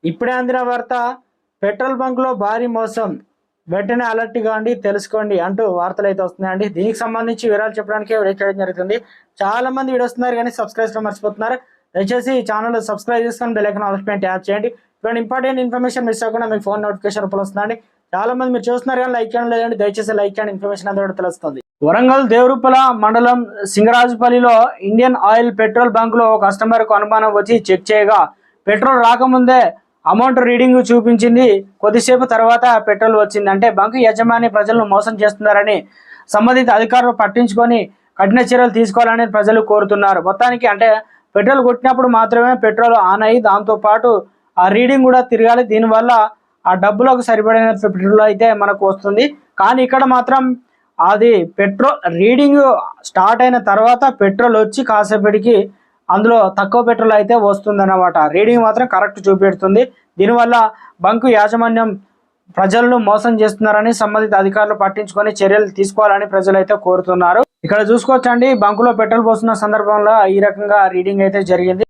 ఇప్పుడే అందిన వార్త, పెట్రోల్ బంక్లో భారీ మోసం, వెంటనే అలర్ట్ కాండి తెలుసుకోండి అంటూ వార్తలు అయితే వస్తున్నాయండి. దీనికి సంబంధించి వివరాలు చెప్పడానికి వీడియో చేయడం జరుగుతుంది. చాలా మంది వీడియో వస్తున్నారు కానీ సబ్స్క్రైబ్ చేయడం మర్చిపోతున్నారు. దయచేసి ఈ ఛానల్ సబ్స్క్రైబ్ చేసుకొని బెల్ ఐకాన్ ఆల్ పైన ట్యాప్ చేయండి. ఇప్పుడు ఇంపార్టెంట్ ఇన్ఫర్మేషన్ మిస్ అవ్వకుండా మీకు ఫోన్ నోటిఫికేషన్ రూపంలో వస్తుందండి. చాలా మంది మీరు చూస్తున్నారు కానీ లైక్ చేయడం లేదండి. దయచేసి లైక్ చేయండి, ఇన్ఫర్మేషన్ అంతా కూడా తెలుస్తుంది. వరంగల్ దేవరూపల మండలం సింగరాజుపల్లిలో ఇండియన్ ఆయిల్ పెట్రోల్ బంకులో ఒక కస్టమర్కు అనుమానం వచ్చి చెక్ చేయగా పెట్రోల్ రాకముందే అమౌంట్ రీడింగ్ చూపించింది. కొద్దిసేపు తర్వాత పెట్రోల్ వచ్చింది. అంటే బంకు యజమాని ప్రజలను మోసం చేస్తున్నారని సంబంధిత అధికారులు పట్టించుకొని కఠిన చర్యలు తీసుకోవాలని ప్రజలు కోరుతున్నారు. మొత్తానికి అంటే పెట్రోల్ కొట్టినప్పుడు మాత్రమే పెట్రోల్ ఆన్ అయ్యి దాంతోపాటు ఆ రీడింగ్ కూడా తిరగాలి. దీనివల్ల ఆ డబ్బులకు సరిపడిన పెట్రోల్ అయితే మనకు వస్తుంది. కానీ ఇక్కడ మాత్రం అది పెట్రోల్ రీడింగ్ స్టార్ట్ అయిన తర్వాత పెట్రోల్ వచ్చి కాసేపటికి అందులో తక్కువ పెట్రోల్ అయితే వస్తుందన్నమాట. రీడింగ్ మాత్రం కరెక్ట్ చూపెడుతుంది. దీనివల్ల బంకు యాజమాన్యం ప్రజలను మోసం చేస్తున్నారని సంబంధిత అధికారులు పట్టించుకొని చర్యలు తీసుకోవాలని ప్రజలు అయితే కోరుతున్నారు. ఇక్కడ చూసుకోవచ్చండి, బంకులో పెట్రోల్ పోస్తున్న సందర్భంలో ఈ రకంగా రీడింగ్ అయితే జరిగింది.